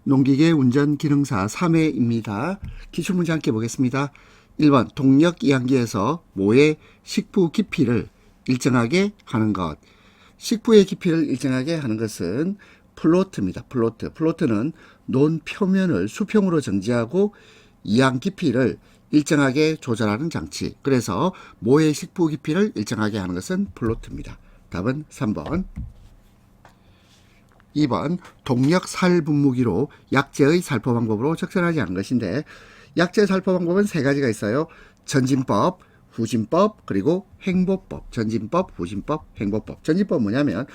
농기계 운전 기능사 3회입니다. 기출문제 함께 보겠습니다. 1번 동력 이항기에서 모의 식부 깊이를 일정하게 하는 것. 식부의 깊이를 일정하게 하는 것은 플로트입니다. 플로트는 논 표면을 수평으로 정지하고 이항 깊이를 일정하게 조절하는 장치. 그래서 모의 식부 깊이를 일정하게 하는 것은 플로트입니다. 답은 3번. 2번 동력 살분무기로 약재의 살포 방법으로 적절하지 않은 것인데, 약재 살포 방법은 세 가지가 있어요. 전진법, 후진법, 그리고 행보법. 전진법, 후진법, 행보법. 전진법 뭐냐면,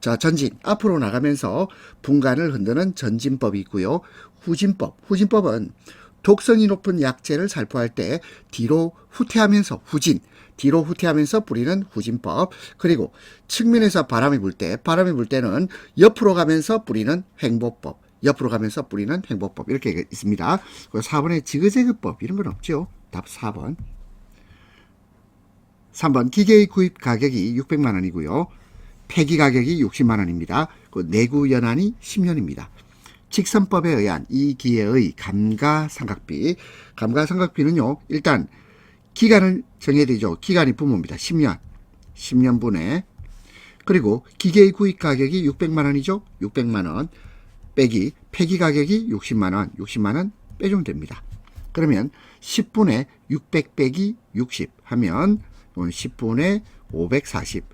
자, 전진 앞으로 나가면서 분간을 흔드는 전진법이 있고요. 후진법은 독성이 높은 약재를 살포할 때 뒤로 후퇴하면서 뒤로 후퇴하면서 뿌리는 후진법. 그리고 측면에서 바람이 불 때는 옆으로 가면서 뿌리는 행보법. 이렇게 있습니다. 4번에 지그재그법 이런 건 없죠. 답 4번. 3번 기계의 구입 가격이 600만 원이고요. 폐기 가격이 60만 원입니다. 내구 연한이 10년입니다. 직선법에 의한 이 기계의 감가상각비는요. 일단 기간을 정해야 되죠. 기간이 분모입니다. 10년 분에. 그리고 기계의 구입 가격이 600만 원이죠. 600만 원 빼기 폐기 가격이 60만 원 빼주면 됩니다. 그러면 10분의 600 빼기 60 하면 10분의 540.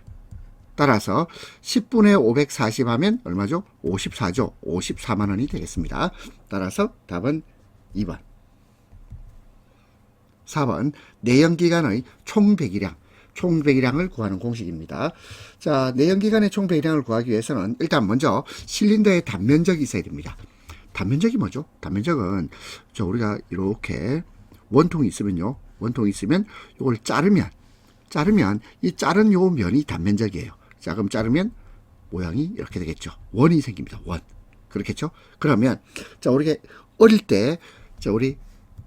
따라서 10분의 540 하면 얼마죠? 54죠. 54만 원이 되겠습니다. 따라서 답은 2번. 4번 내연기관의 총 배기량을 구하는 공식입니다. 자, 내연기관의 총 배기량을 구하기 위해서는 일단 먼저 실린더의 단면적이 있어야 됩니다. 단면적이 뭐죠? 단면적은 우리가 이렇게 원통이 있으면 이걸 자르면 이 자른 요 면이 단면적이에요. 자, 그럼 자르면 모양이 이렇게 되겠죠. 원이 생깁니다. 원. 그렇겠죠? 그러면 자, 우리가 어릴 때 우리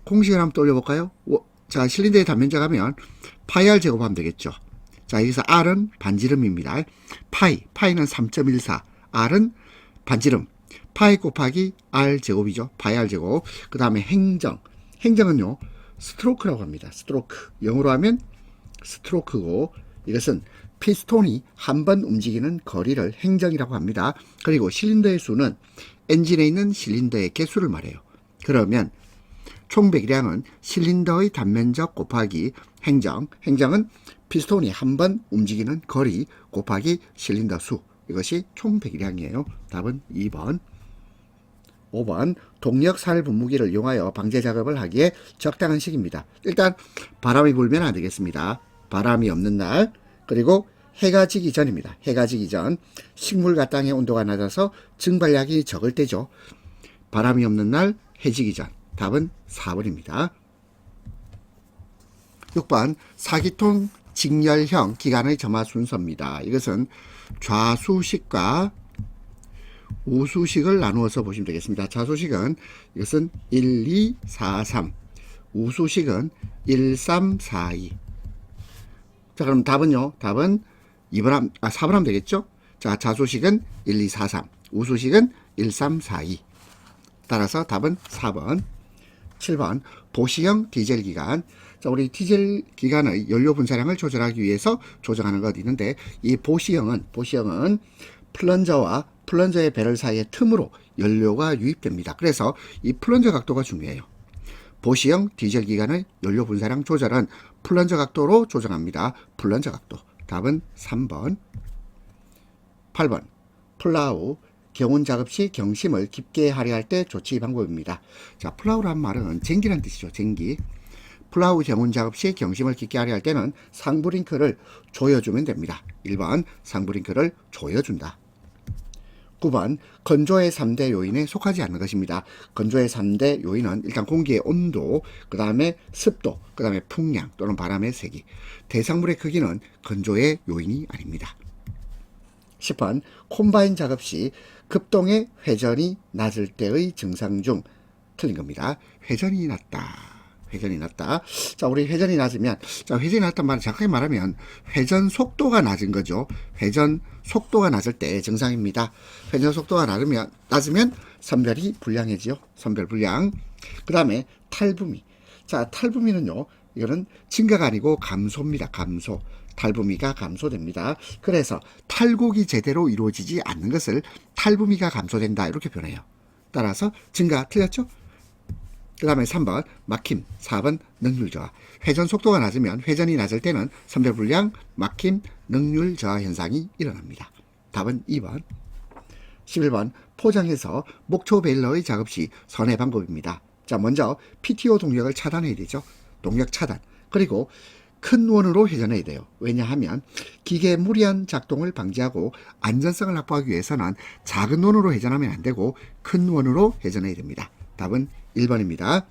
공식을 한번 떠올려볼까요? 자, 실린더의 단면적 하면 파이 r 제곱하면 되겠죠. 자, 여기서 r은 반지름입니다. 파이는 3.14, r은 반지름. 파이 곱하기 r 제곱이죠. 파이 r 제곱. 그 다음에 행정은요 스트로크라고 합니다. 스트로크. 영어로 하면 스트로크고, 이것은 피스톤이 한 번 움직이는 거리를 행정이라고 합니다. 그리고 실린더의 수는 엔진에 있는 실린더의 개수를 말해요. 그러면 총 배기량은 실린더의 단면적 곱하기 행정은 피스톤이 한 번 움직이는 거리 곱하기 실린더 수. 이것이 총 배기량이에요. 답은 2번. 5번 동력 살 분무기를 이용하여 방제 작업을 하기에 적당한 시기입니다. 일단 바람이 불면 안 되겠습니다. 바람이 없는 날, 그리고 해가 지기 전입니다. 해가 지기 전. 식물과 땅의 온도가 낮아서 증발량이 적을 때죠. 바람이 없는 날, 해 지기 전. 답은 4번입니다. 6번 사기통 직렬형 기관의 점화 순서입니다. 이것은 좌수식과 우수식을 나누어서 보시면 되겠습니다. 좌수식은 이것은 1, 2, 4, 3. 우수식은 1, 3, 4, 2. 자, 그럼 답은요? 답은 4번 하면 되겠죠? 자, 좌수식은 1, 2, 4, 3. 우수식은 1, 3, 4, 2. 따라서 답은 4번. 7번 보시형 디젤 기관. 자, 우리 디젤 기관의 연료 분사량을 조절하기 위해서 조정하는 것 있는데, 이 보시형은 플런저의 배럴 사이의 틈으로 연료가 유입됩니다. 그래서 이 플런저 각도가 중요해요. 보시형 디젤 기관의 연료 분사량 조절은 플런저 각도로 조정합니다. 플런저 각도. 답은 3번. 8번 플라우 경운 작업 시 경심을 깊게 하려할 때 조치 방법입니다. 자, 플라우라는 말은 쟁기란 뜻이죠. 쟁기. 플라우 경운 작업 시 경심을 깊게 하려할 때는 상부링크를 조여주면 됩니다. 1번 상부링크를 조여준다. 9번 건조의 3대 요인에 속하지 않는 것입니다. 건조의 3대 요인은 일단 공기의 온도, 그 다음에 습도, 그 다음에 풍량 또는 바람의 세기. 대상물의 크기는 건조의 요인이 아닙니다. 10번 콤바인 작업 시 급동의 회전이 낮을 때의 증상 중 틀린 겁니다. 회전이 낮다. 회전이 낮다. 자, 우리 회전이 낮으면, 자, 회전이 낮단 말은 정확하게 말하면 회전 속도가 낮은 거죠. 회전 속도가 낮을 때 정상입니다. 회전 속도가 낮으면 선별이 불량해지요. 선별 불량. 그 다음에 탈부미. 자, 탈부미는요, 이거는 증가가 아니고 감소입니다. 감소. 탈부미가 감소됩니다. 그래서 탈곡이 제대로 이루어지지 않는 것을 탈부미가 감소된다. 이렇게 표현해요. 따라서 증가 틀렸죠? 그 다음에 3번 막힘, 4번 능률 저하. 회전 속도가 낮으면 회전이 낮을 때는 선별불량, 막힘, 능률 저하 현상이 일어납니다. 답은 2번. 11번 포장해서 목초 베일러의 작업 시 선회 방법입니다. 자, 먼저 PTO 동력을 차단해야 되죠. 동력 차단. 그리고 큰 원으로 회전해야 돼요. 왜냐하면 기계의 무리한 작동을 방지하고 안전성을 확보하기 위해서는 작은 원으로 회전하면 안 되고 큰 원으로 회전해야 됩니다. 답은 1번입니다.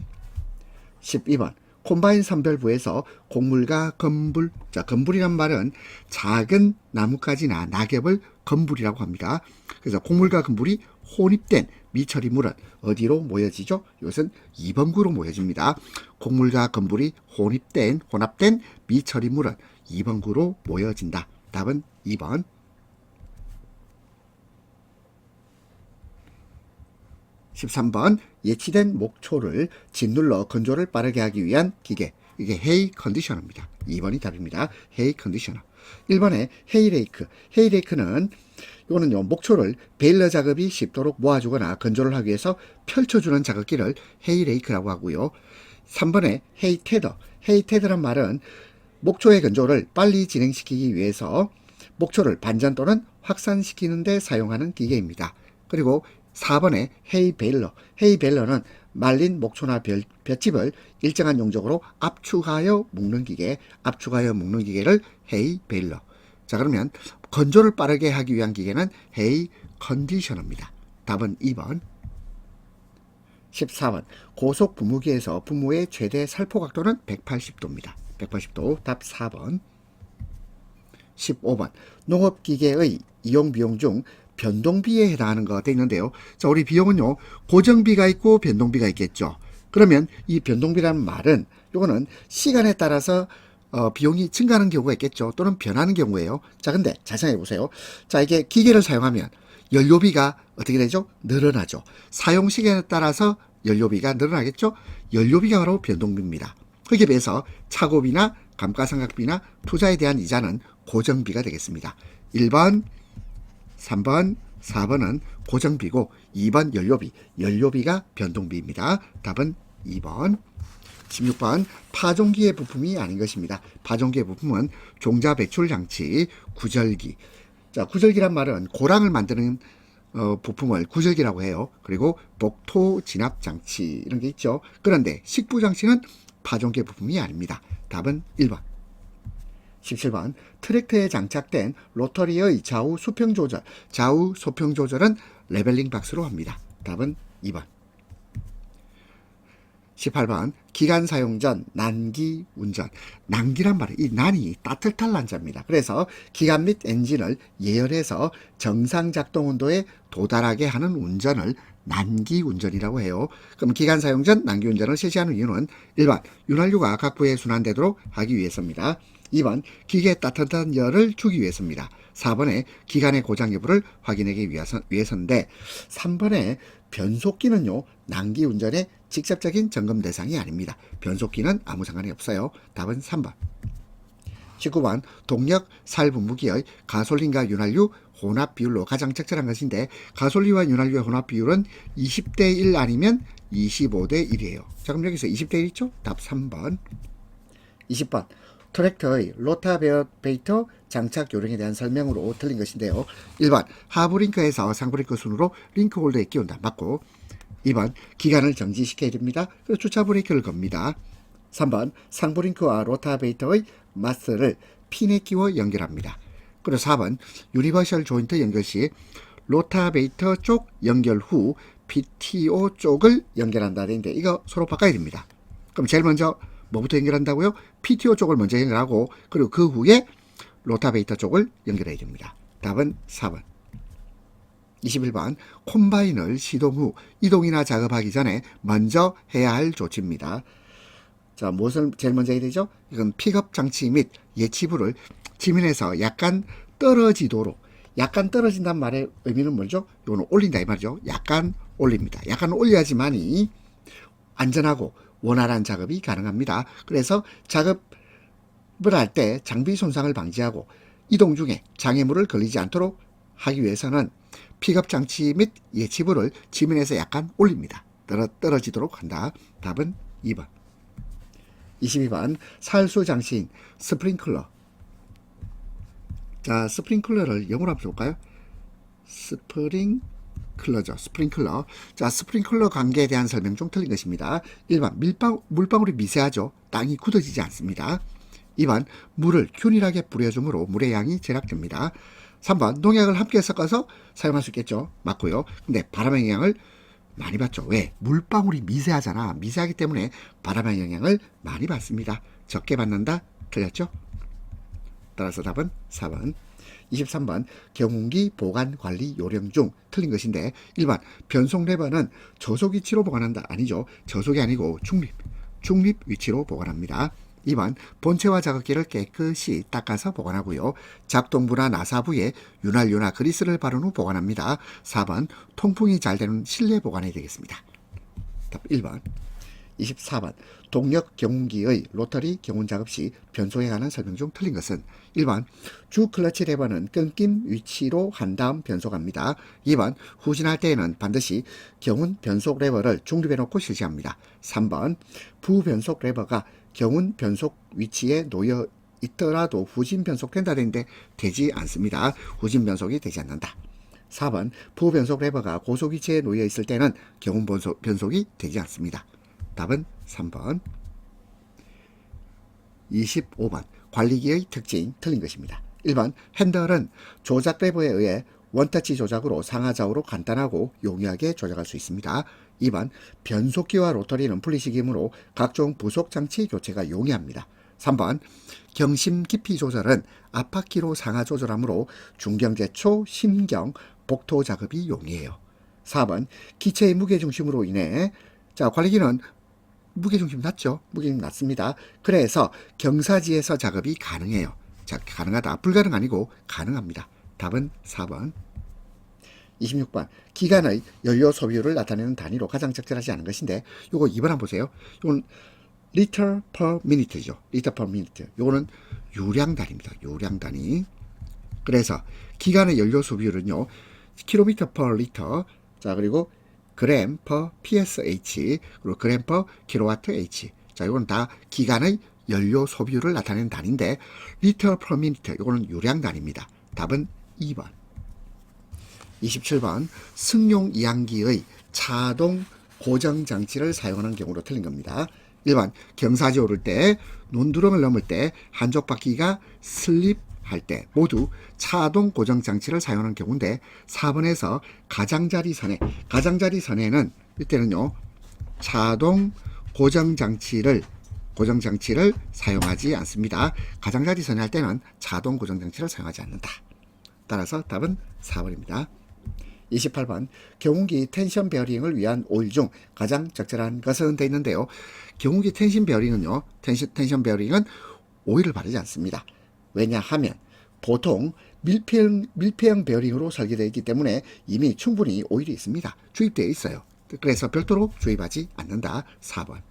12번 콤바인 선별부에서 곡물과 건불. 자, 건불이란 말은 작은 나뭇가지나 낙엽을 건불이라고 합니다. 그래서 곡물과 건불이 혼입된 미처리물은 어디로 모여지죠? 이것은 2번구로 모여집니다. 곡물과 건불이 혼합된 미처리물은 2번구로 모여진다. 답은 2번. 13번 예치된 목초를 짓눌러 건조를 빠르게 하기 위한 기계. 이게 헤이 컨디셔너입니다. 2번이 답입니다. 헤이 컨디셔너. 1번에 헤이레이크. 헤이레이크는 이거는요, 목초를 베일러 작업이 쉽도록 모아주거나 건조를 하기 위해서 펼쳐주는 작업기를 헤이레이크라고 하고요. 3번에 헤이테더. 헤이테더란 말은 목초의 건조를 빨리 진행시키기 위해서 목초를 반전 또는 확산시키는 데 사용하는 기계입니다. 그리고 4번에 헤이베일러. 헤이베일러는 말린 목초나 볏짚을 일정한 용적으로 압축하여 묶는 기계를 헤이베일러. 자, 그러면 건조를 빠르게 하기 위한 기계는 헤이 컨디셔너입니다. 답은 2번. 14번 고속 분무기에서 분무의 최대 살포 각도는 180도입니다. 180도. 답 4번. 15번 농업기계의 이용비용 중 변동비에 해당하는 거 되어 있는데요. 자, 우리 비용은요, 고정비가 있고 변동비가 있겠죠. 그러면 이 변동비라는 말은 이거는 시간에 따라서 비용이 증가하는 경우가 있겠죠. 또는 변하는 경우예요. 자, 근데 잘 생각해 보세요. 자, 이게 기계를 사용하면 연료비가 어떻게 되죠? 늘어나죠. 사용 시간에 따라서 연료비가 늘어나겠죠. 연료비가 바로 변동비입니다. 거기에 비해서 차고비나 감가상각비나 투자에 대한 이자는 고정비가 되겠습니다. 1번, 3번, 4번은 고정비고 2번 연료비가 변동비입니다. 답은 2번. 16번 파종기의 부품이 아닌 것입니다. 파종기의 부품은 종자 배출 장치, 구절기. 자, 구절기란 말은 고랑을 만드는 부품을 구절기라고 해요. 그리고 복토 진압 장치 이런 게 있죠. 그런데 식부 장치는 파종기의 부품이 아닙니다. 답은 1번. 17번 트랙터에 장착된 로터리의 좌우 수평 조절. 좌우 수평 조절은 레벨링 박스로 합니다. 답은 2번. 18번 기관 사용 전 난기 운전. 난기란 말은 이 난이 따뜻할 난자입니다. 그래서 기관 및 엔진을 예열해서 정상 작동 온도에 도달하게 하는 운전을 난기 운전이라고 해요. 그럼 기관 사용 전 난기 운전을 실시하는 이유는 1번 윤활유가 각 부에 순환되도록 하기 위해서입니다. 2번 기계에 따뜻한 열을 주기 위해서입니다. 4번에 기관의 고장 여부를 확인하기 위해서인데 3번에 변속기는요, 난기 운전의 직접적인 점검 대상이 아닙니다. 변속기는 아무 상관이 없어요. 답은 3번. 19번 동력 살분무기의 가솔린과 윤활유 혼합 비율로 가장 적절한 것인데 가솔린과 윤활유의 혼합 비율은 20대 1 아니면 25대 1이에요. 자, 그럼 여기서 20대 1 있죠? 답 3번. 20번 트랙터의 로타베이터 장착 요령에 대한 설명으로 틀린 것인데요. 1번 하부링크에서 상부링크 순으로 링크 홀더에 끼운다. 맞고. 2번 기관을 정지시켜야 됩니다. 그래서 주차 브레이크를 겁니다. 3번 상부링크와 로타베이터의 마스를 핀에 끼워 연결합니다. 그리고 4번 유니버셜 조인트 연결 시 로타베이터 쪽 연결 후 PTO 쪽을 연결한다 되는데 이거 서로 바꿔야 됩니다. 그럼 제일 먼저 뭐부터 연결한다고요? PTO 쪽을 먼저 연결하고 그리고 그 후에 로타베이터 쪽을 연결해야 됩니다. 답은 4번. 21번 콤바인을 시동 후 이동이나 작업하기 전에 먼저 해야 할 조치입니다. 자, 무엇을 제일 먼저 해야 되죠? 이건 픽업 장치 및 예치부를 지면에서 약간 떨어지도록, 약간 떨어진다는 말의 의미는 뭐죠? 이거는 올린다 이 말이죠. 약간 올립니다. 약간 올려야지만이 안전하고 원활한 작업이 가능합니다. 그래서 작업을 할 때 장비 손상을 방지하고 이동 중에 장애물을 걸리지 않도록 하기 위해서는 픽업 장치 및 예치부를 지면에서 약간 올립니다. 떨어지도록 한다. 답은 2번. 22번 살수 장치인 스프링클러. 자, 스프링클러를 영어로 한번 볼까요? 스프링클러죠. 스프링클러. 자, 스프링클러 관계에 대한 설명 중 틀린 것입니다. 1번 물방울이 미세하죠. 땅이 굳어지지 않습니다. 2번 물을 균일하게 뿌려주므로 물의 양이 절약됩니다. 3번 농약을 함께 섞어서 사용할 수 있겠죠. 맞고요. 근데 바람의 영향을 많이 받죠. 왜? 물방울이 미세하잖아. 미세하기 때문에 바람의 영향을 많이 받습니다. 적게 받는다? 틀렸죠? 따라서 답은 4번. 23번 경운기 보관 관리 요령 중 틀린 것인데 1번 변속 레버는 저속 위치로 보관한다. 아니죠. 저속이 아니고 중립 위치로 보관합니다. 2번 본체와 자극기를 깨끗이 닦아서 보관하고요. 작동부나 나사부에 윤활유나 그리스를 바른 후 보관합니다. 4번 통풍이 잘 되는 실내 보관이 되겠습니다. 답 1번. 24번 동력 경운기의 로터리 경운 작업 시 변속에 관한 설명 중 틀린 것은 1번 주 클러치 레버는 끊김 위치로 한 다음 변속합니다. 2번 후진할 때에는 반드시 경운 변속 레버를 중립해 놓고 실시합니다. 3번 부변속 레버가 경운 변속 위치에 놓여 있더라도 후진 변속된다 되는데 되지 않습니다. 후진 변속이 되지 않는다. 4번 부변속 레버가 고속 위치에 놓여 있을 때는 경운 변속이 되지 않습니다. 답은 3번. 25번 관리기의 특징 틀린 것입니다. 1번 핸들은 조작 레버에 의해 원터치 조작으로 상하좌우로 간단하고 용이하게 조작할 수 있습니다. 2번 변속기와 로터리는 분리식이므로 각종 부속 장치 교체가 용이합니다. 3번 경심 깊이 조절은 압박기로 상하 조절하므로 중경제초, 심경, 복토 작업이 용이해요. 4번 기체의 무게중심으로 인해 자 관리기는 무게중심 낮죠. 무게중심 낮습니다. 그래서 경사지에서 작업이 가능해요. 자, 가능하다. 불가능 아니고 가능합니다. 답은 4번. 26번 기관의 연료 소비율을 나타내는 단위로 가장 적절하지 않은 것인데 요거 2번 한번 보세요. 요건 liter per minute죠. liter per minute. 요거는 유량 단위입니다. 유량 단위. 그래서 기관의 연료 소비율은요. km per liter. 자, 그리고 그램 per psh 그리고 그램 per kWh. 자, 이건 다 기관의 연료 소비율을 나타내는 단위인데 liter per minute 이거는 유량 단위입니다. 답은 2번. 27번 승용 이항기의 차동 고정 장치를 사용하는 경우로 틀린 겁니다. 1번 경사지 오를 때 논두렁을 넘을 때 한쪽 바퀴가 슬립할 때 모두 차동 고정 장치를 사용하는 경우인데 4번에서 가장자리 선에는 이때는요 차동 고정 장치를 사용하지 않습니다. 가장자리 선에 할 때는 차동 고정 장치를 사용하지 않는다. 따라서 답은 4번입니다. 28번 경운기 텐션 베어링을 위한 오일 중 가장 적절한 것은 돼 있는데요. 경운기 텐션 베어링은요. 텐션 베어링은 오일을 바르지 않습니다. 왜냐하면 보통 밀폐형 베어링으로 설계되어 있기 때문에 이미 충분히 오일이 있습니다. 주입되어 있어요. 그래서 별도로 주입하지 않는다. 4번.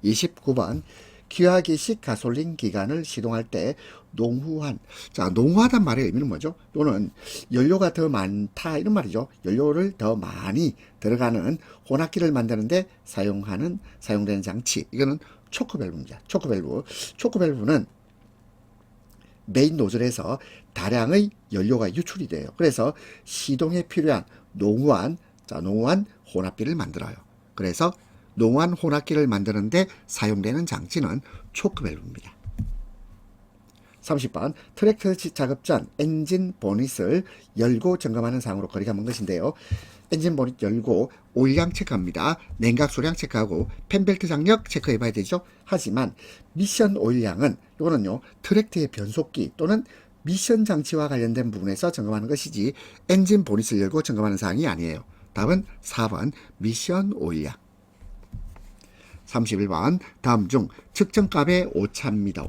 29번 기화기식 가솔린 기관을 시동할 때 농후하단 말의 의미는 뭐죠? 이거는 연료가 더 많다 이런 말이죠. 연료를 더 많이 들어가는 혼합기를 만드는데 사용되는 장치. 이거는 초크밸브입니다. 초크밸브는 메인 노즐에서 다량의 연료가 유출이 돼요. 그래서 시동에 필요한 농후한 혼합기를 만들어요. 그래서 농후한 혼합기를 만드는데 사용되는 장치는 초크밸브입니다. 30번 트랙터 작업 전 엔진 보닛을 열고 점검하는 사항으로 거리가 먼 것인데요. 엔진 보닛 열고 오일량 체크합니다. 냉각 수량 체크하고 펜벨트 장력 체크해 봐야 되죠. 하지만 미션 오일량은 이거는요 트랙터의 변속기 또는 미션 장치와 관련된 부분에서 점검하는 것이지 엔진 보닛을 열고 점검하는 사항이 아니에요. 답은 4번 미션 오일량. 31번 다음 중 측정값의 오차입니다.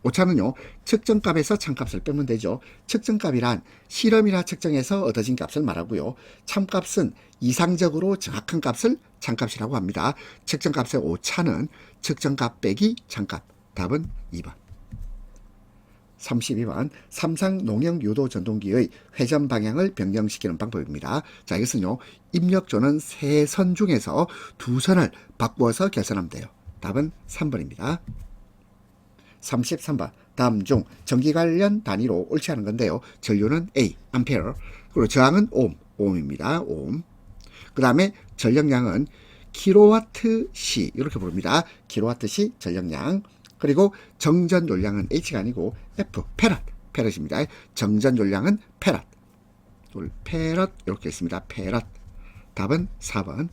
오차는요 측정값에서 참값을 빼면 되죠. 측정값이란 실험이나 측정에서 얻어진 값을 말하고요. 참값은 이상적으로 정확한 값을 참값이라고 합니다. 측정값의 오차는 측정값 빼기 참값. 답은 2번. 32번 삼상 농형 유도 전동기의 회전 방향을 변경시키는 방법입니다. 자, 이것은요 입력조는 3선 중에서 2선을 바꾸어서 계산하면 돼요. 답은 3번입니다. 33번 다음 중 전기 관련 단위로 옳지 않은 건데요. 전류는 A, 암페어, 그리고 저항은 오음입니다. 오음. 그 다음에 전력량은 킬로와트/시 이렇게 부릅니다. 킬로와트/시 전력량. 그리고 정전 용량은 H가 아니고 F, 페럿입니다. 정전 용량은 페럿 이렇게 있습니다. 페럿. 답은 4번.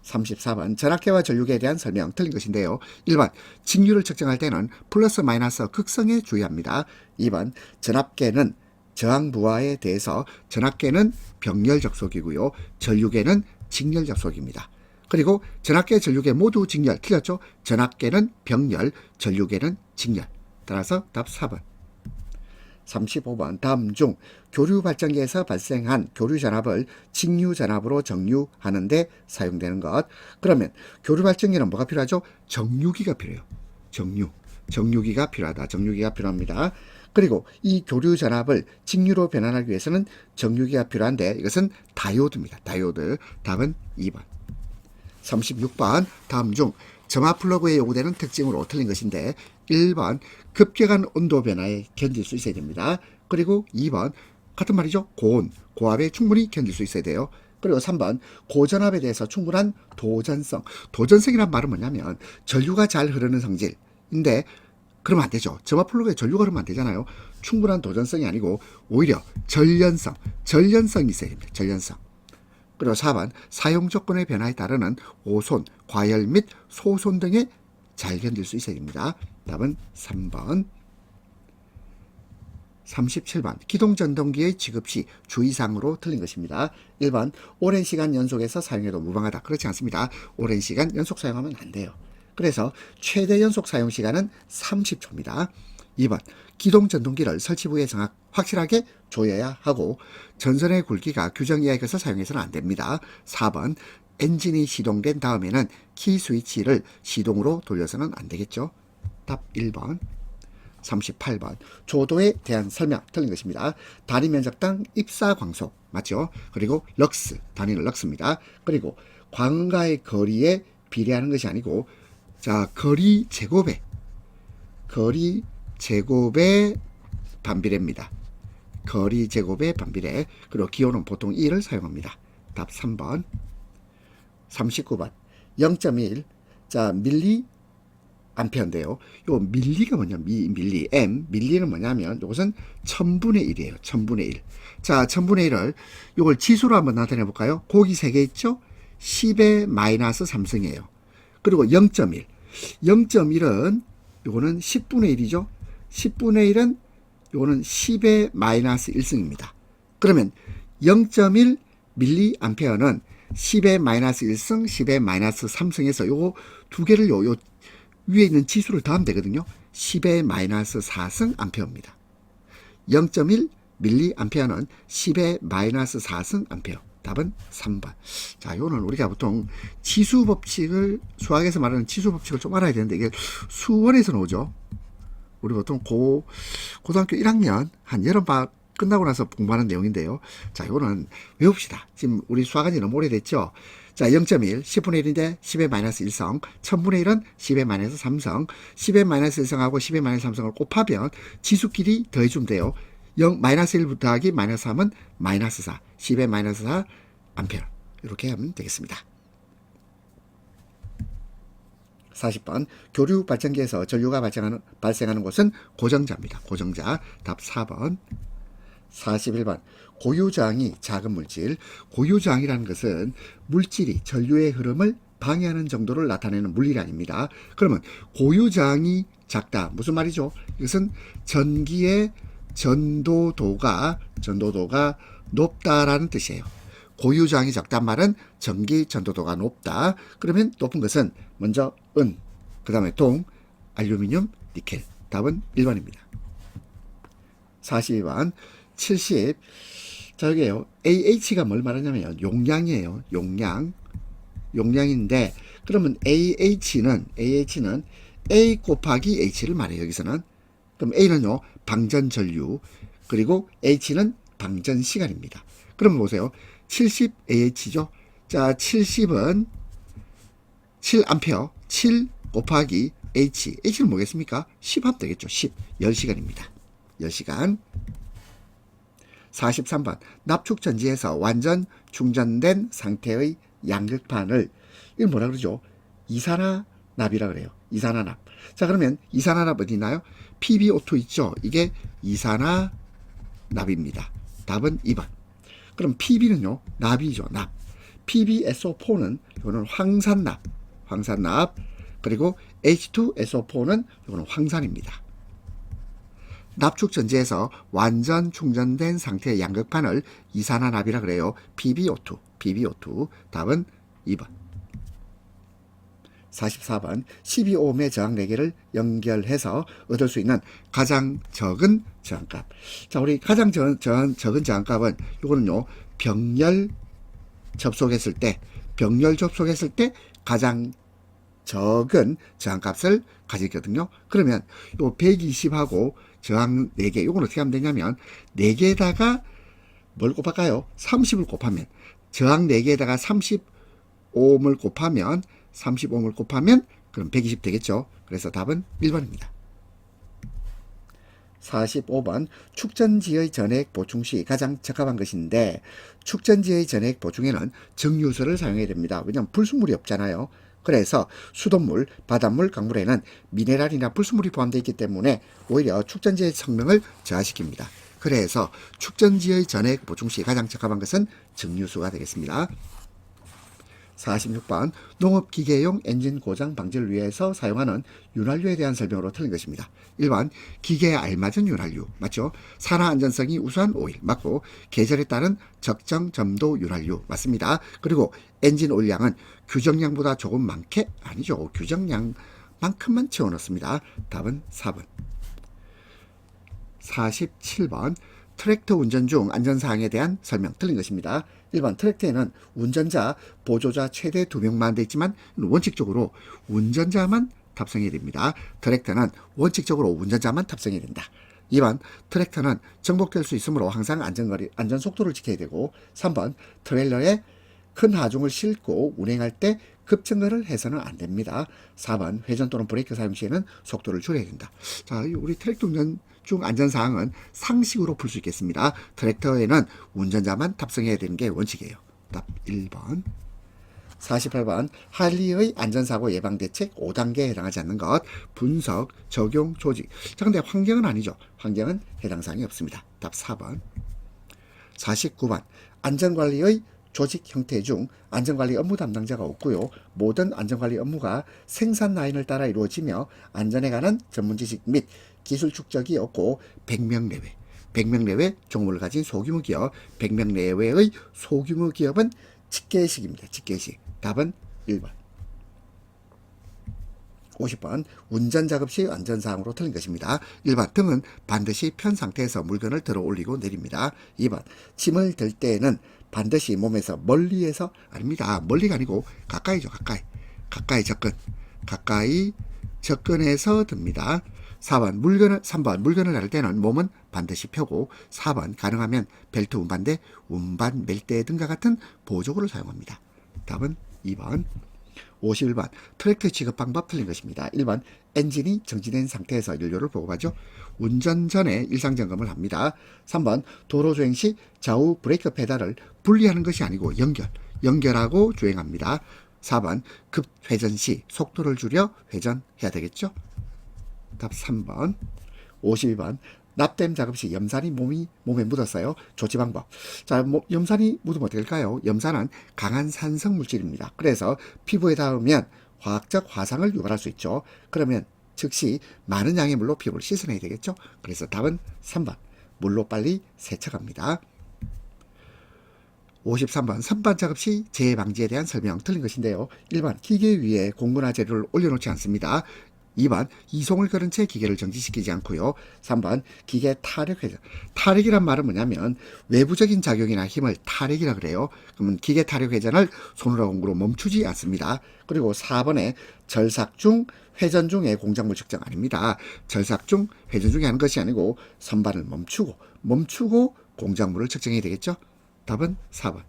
34번 전압계와 전류계에 대한 설명 틀린 것인데요. 1번 직류를 측정할 때는 플러스 마이너스 극성에 주의합니다. 2번 전압계는 저항부하에 대해서 전압계는 병렬 접속이고요. 전류계는 직렬 접속입니다. 그리고 전압계, 전류계 모두 직렬. 틀렸죠? 전압계는 병렬, 전류계는 직렬. 따라서 답 4번. 35번 다음 중 교류 발전기에서 발생한 교류 전압을 직류 전압으로 정류하는 데 사용되는 것. 그러면 교류 발전기는 뭐가 필요하죠? 정류기가 필요해요. 정류기가 필요하다. 정류기가 필요합니다. 그리고 이 교류 전압을 직류로 변환하기 위해서는 정류기가 필요한데 이것은 다이오드입니다. 다이오드. 답은 2번. 36번 다음 중 점화 플러그에 요구되는 특징으로 틀린 것인데 1번 급격한 온도 변화에 견딜 수 있어야 됩니다. 그리고 2번 같은 말이죠. 고온, 고압에 충분히 견딜 수 있어야 돼요. 그리고 3번 고전압에 대해서 충분한 도전성. 도전성이란 말은 뭐냐면 전류가 잘 흐르는 성질인데 그러면 안 되죠. 점화 플러그에 전류가 흐르면 안 되잖아요. 충분한 도전성이 아니고 오히려 전련성이 있어야 됩니다. 전련성. 그리고 4번 사용 조건의 변화에 따르는 오손, 과열 및 소손 등에 잘 견딜 수 있어야 됩니다. 답은 3번. 37번 기동전동기의 지급 시 주의사항으로 틀린 것입니다. 1번 오랜 시간 연속해서 사용해도 무방하다. 그렇지 않습니다. 오랜 시간 연속 사용하면 안 돼요. 그래서 최대 연속 사용 시간은 30초입니다. 2번 기동전동기를 설치 부위에 확실하게 조여야 하고 전선의 굵기가 규정 이하의 것을 사용해서는 안 됩니다. 4번 엔진이 시동된 다음에는 키 스위치를 시동으로 돌려서는 안 되겠죠. 답 1번. 38번 조도에 대한 설명 틀린 것입니다. 단위 면적당 입사 광속 맞죠? 그리고 럭스 단위는 럭스입니다. 그리고 광과의 거리에 비례하는 것이 아니고 자 거리 제곱의 반비례입니다. 거리 제곱의 반비례. 그리고 기호는 보통 2를 사용합니다. 답 3번. 39번 0.1 자 밀리 암페어인데요. 요 밀리가 뭐냐면 밀리는 뭐냐면 이것은 1000분의 1이에요. 1000분의 1. 자 1000분의 1을 이걸 지수로 한번 나타내 볼까요? 곱이 3개 있죠? 10의 마이너스 3승이에요. 그리고 0.1은 요거는 10분의 1이죠. 10분의 1은 요거는 10의 마이너스 1승입니다. 그러면 0.1 밀리암페어는 10의 마이너스 1승, 10의 마이너스 3승에서 요거 두 개를 요 위에 있는 지수를 더하면 되거든요. 10의 마이너스 4승 암페어입니다. 0.1 밀리암페어는 10의 마이너스 4승 암페어. 답은 3번. 자, 이거는 우리가 보통 지수 법칙을 수학에서 말하는 지수 법칙을 좀 알아야 되는데 이게 수원에서 나오죠. 우리 보통 고등학교 1학년 한 여름방학 끝나고 나서 공부하는 내용인데요. 자, 이거는 외웁시다. 지금 우리 수학한 지 너무 오래됐죠. 자, 0.1, 10분의 1인데 10의 마이너스 1성, 1000분의 1은 10의 마이너스 3성, 10의 마이너스 1성하고 10의 마이너스 3성을 곱하면 지수끼리 더해주면 돼요. 마이너스 1 더하기 마이너스 3은 마이너스 4, 10의 마이너스 4 암페어. 이렇게 하면 되겠습니다. 40번 교류 발전기에서 전류가 발생하는 곳은 고정자입니다. 고정자. 답 4번. 41번 고유저항이 작은 물질. 고유저항이라는 것은 물질이 전류의 흐름을 방해하는 정도를 나타내는 물질이 아닙니다. 그러면 고유저항이 작다. 무슨 말이죠? 이것은 전기의 전도도가 높다라는 뜻이에요. 고유 저항이 적단 말은 전기 전도도가 높다. 그러면 높은 것은 먼저 은, 그 다음에 동, 알루미늄, 니켈. 답은 1번입니다. 42번 70. 자, 여기에요. AH가 뭘 말하냐면 용량이에요. 용량인데, 그러면 AH는 A 곱하기 H를 말해요. 여기서는. 그럼 A는요, 방전 전류, 그리고 H는 방전 시간입니다. 그럼 보세요. 70 AH죠. 자, 70은 7A, 7 곱하기 H는 뭐겠습니까? 10 하면 되겠죠. 10. 10시간입니다. 10시간. 43번. 납축전지에서 완전 충전된 상태의 양극판을, 이걸 뭐라 그러죠? 이산화납이라 그래요. 이산화납. 자, 그러면 이산화납 어디 있나요? PbO2 있죠? 이게 이산화납입니다. 답은 2번. 그럼 Pb는요, 납이죠. 납. PbSO4는 이거는 황산납. 그리고 H2SO4는 이거는 황산입니다. 납축전지에서 완전 충전된 상태의 양극판을 이산화납이라 그래요. PbO2. 답은 2번. 44번 12ohm의 저항 4개를 연결해서 얻을 수 있는 가장 적은 저항값. 자, 우리 가장 적은 저항값은 이거는요, 병렬 접속했을 때 가장 적은 저항값을 가지거든요. 그러면 요 120하고 저항 4개, 이건 어떻게 하면 되냐면 4개에다가 뭘 곱할까요? 30을 곱하면, 저항 4개에다가 30ohm을 곱하면 그럼 120 되겠죠. 그래서 답은 1번입니다. 45번 축전지의 전해액 보충 시 가장 적합한 것인데, 축전지의 전해액 보충에는 정유수를 사용해야 됩니다. 왜냐하면 불순물이 없잖아요. 그래서 수돗물, 바닷물, 강물에는 미네랄이나 불순물이 포함되어 있기 때문에 오히려 축전지의 성능을 저하시킵니다. 그래서 축전지의 전해액 보충 시 가장 적합한 것은 정유수가 되겠습니다. 46번 농업기계용 엔진 고장 방지를 위해서 사용하는 윤활유에 대한 설명으로 틀린 것입니다. 1번 기계에 알맞은 윤활유 맞죠? 산화 안전성이 우수한 오일 맞고, 계절에 따른 적정 점도 윤활유 맞습니다. 그리고 엔진 오일량은 규정량보다 조금 많게, 아니죠, 규정량만큼만 채워넣습니다. 답은 4번. 47번 트랙터 운전 중 안전사항에 대한 설명 틀린 것입니다. 1번 트랙터에는 운전자, 보조자 최대 2명만 되어 있지만 원칙적으로 운전자만 탑승해야 됩니다. 트랙터는 원칙적으로 운전자만 탑승해야 된다. 2번 트랙터는 정복될 수 있으므로 항상 안전속도를 지켜야 되고, 3번 트레일러에 큰 하중을 싣고 운행할 때 급정거를 해서는 안 됩니다. 4번 회전 또는 브레이크 사용 시에는 속도를 줄여야 된다. 자, 우리 트랙터 운전 중 안전사항은 상식으로 풀 수 있겠습니다. 트랙터에는 운전자만 탑승해야 되는 게 원칙이에요. 답 1번. 48번 할리의 안전사고 예방대책 5단계에 해당하지 않는 것, 분석, 적용, 조직. 자, 근데 환경은 아니죠. 환경은 해당 사항이 없습니다. 답 4번. 49번 안전관리의 조직 형태 중 안전관리 업무 담당자가 없고요. 모든 안전관리 업무가 생산 라인을 따라 이루어지며 안전에 관한 전문지식 및 기술 축적이 없고 100명 내외 종목을 가진 소규모 기업, 100명 내외의 소규모 기업은 직계식입니다. 직계식. 답은 1번. 50번 운전 작업 시 안전사항으로 틀린 것입니다. 1번 등은 반드시 편 상태에서 물건을 들어 올리고 내립니다. 2번 짐을 들 때에는 반드시 몸에서 멀리에서, 아닙니다, 멀리가 아니고 가까이죠. 가까이 접근해서 듭니다. 3번 물건을 다룰 때는 몸은 반드시 펴고, 4번 가능하면 벨트 운반대, 운반 멜대 등과 같은 보조구를 사용합니다. 답은 2번. 51번 트랙터 취급 방법 틀린 것입니다. 1번 엔진이 정지된 상태에서 연료를 보급하죠. 운전 전에 일상점검을 합니다. 3번 도로 주행 시 좌우 브레이크 페달을 분리하는 것이 아니고 연결하고 주행합니다. 4번 급회전 시 속도를 줄여 회전해야 되겠죠. 답 3번. 52번 납땜 작업 시 염산이 몸에 묻었어요. 조치 방법. 자, 염산이 묻으면 어떻게 될까요? 염산은 강한 산성 물질입니다. 그래서 피부에 닿으면 화학적 화상을 유발할 수 있죠. 그러면 즉시 많은 양의 물로 피부를 씻어내야 되겠죠. 그래서 답은 3번. 물로 빨리 세척합니다. 53번 선반 작업 시 재해 방지에 대한 설명 틀린 것인데요. 1번 기계 위에 공구나 재료를 올려놓지 않습니다. 2번 이송을 걸은 채 기계를 정지시키지 않고요. 3번 기계 타력 회전. 타력이란 말은 뭐냐면 외부적인 작용이나 힘을 타력이라 그래요. 그러면 기계 타력 회전을 손으로 공구로 멈추지 않습니다. 그리고 4번에 절삭 중 회전 중의 공작물 측정 아닙니다. 절삭 중 회전 중에 하는 것이 아니고 선반을 멈추고 공작물을 측정해야 되겠죠. 답은 4번.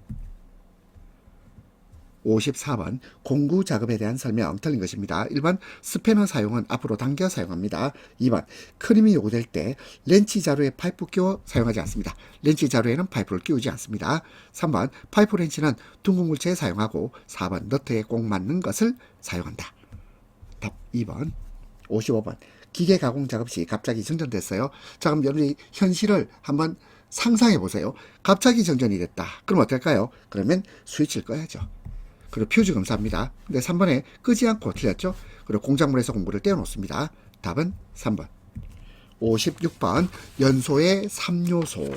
54번 공구 작업에 대한 설명 틀린 것입니다. 1번 스패너 사용은 앞으로 당겨 사용합니다. 2번 크림이 요구될 때 렌치 자루에 파이프 끼워 사용하지 않습니다. 렌치 자루에는 파이프를 끼우지 않습니다. 3번 파이프 렌치는 둥근 물체에 사용하고 4번 너트에 꼭 맞는 것을 사용한다. 답 2번. 55번 기계 가공 작업 시 갑자기 정전됐어요. 자, 그럼 여러분이 현실을 한번 상상해 보세요. 갑자기 정전이 됐다. 그럼 어떨까요? 그러면 스위치를 꺼야죠. 그리고 퓨즈 검사합니다. 근데 3번에 끄지 않고 틀렸죠? 그리고 공작물에서 공구를 떼어놓습니다. 답은 3번. 56번 연소의 3요소.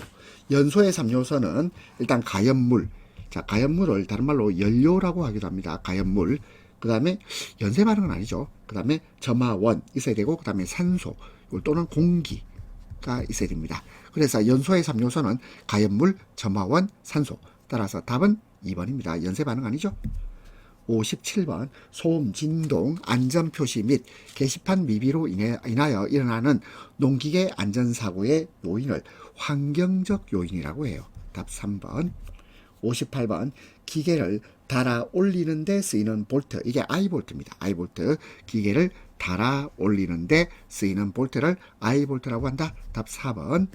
연소의 3요소는 일단 가연물. 자, 가연물을 다른 말로 연료라고 하기도 합니다. 가연물. 그 다음에 연쇄 반응은 아니죠. 그 다음에 점화원 있어야 되고, 그 다음에 산소 또는 공기가 있어야 됩니다. 그래서 연소의 3요소는 가연물, 점화원, 산소. 따라서 답은 2번입니다. 연쇄 반응 아니죠? 57번 소음, 진동, 안전표시 및 게시판 미비로 인하여 일어나는 농기계 안전사고의 요인을 환경적 요인이라고 해요. 답 3번. 58번 기계를 달아 올리는 데 쓰이는 볼트, 이게 I볼트입니다. I볼트. 기계를 달아 올리는 데 쓰이는 볼트를 I볼트라고 한다. 답 4번.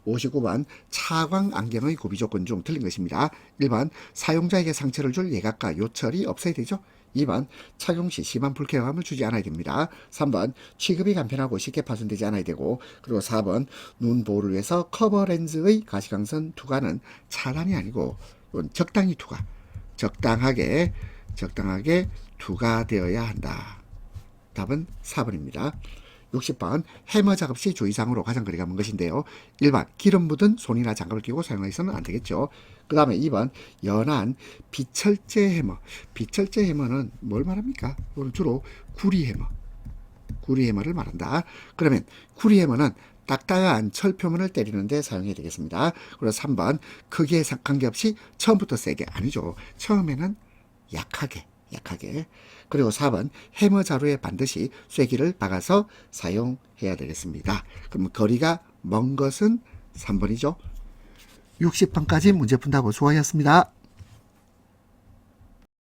59번 차광 안경의 구비 조건 중 틀린 것입니다. 1번 사용자에게 상처를 줄 예각과 요철이 없어야 되죠. 2번 착용 시 심한 불쾌감을 주지 않아야 됩니다. 3번 취급이 간편하고 쉽게 파손되지 않아야 되고, 그리고 4번 눈 보호를 위해서 커버 렌즈의 가시광선 투과는 차단이 아니고 적당히 투과, 적당하게 투과되어야 한다. 답은 4번입니다. 60번 해머 작업 시 주의사항으로 가장 거리가 먼 것인데요. 1번 기름 묻은 손이나 장갑을 끼고 사용해서는 안 되겠죠. 그 다음에 2번 연한 비철제 해머. 비철제 해머는 뭘 말합니까? 이건 주로 구리 해머를 말한다. 그러면 구리 해머는 딱딱한 철 표면을 때리는 데 사용해야 되겠습니다. 그리고 3번 크기에 관계없이 처음부터 세게 아니죠. 처음에는 약하게. 그리고 4번 해머 자루에 반드시 쐐기를 박아서 사용해야 되겠습니다. 그럼 거리가 먼 것은 3번이죠. 60번까지 문제 푼다고 수고하셨습니다.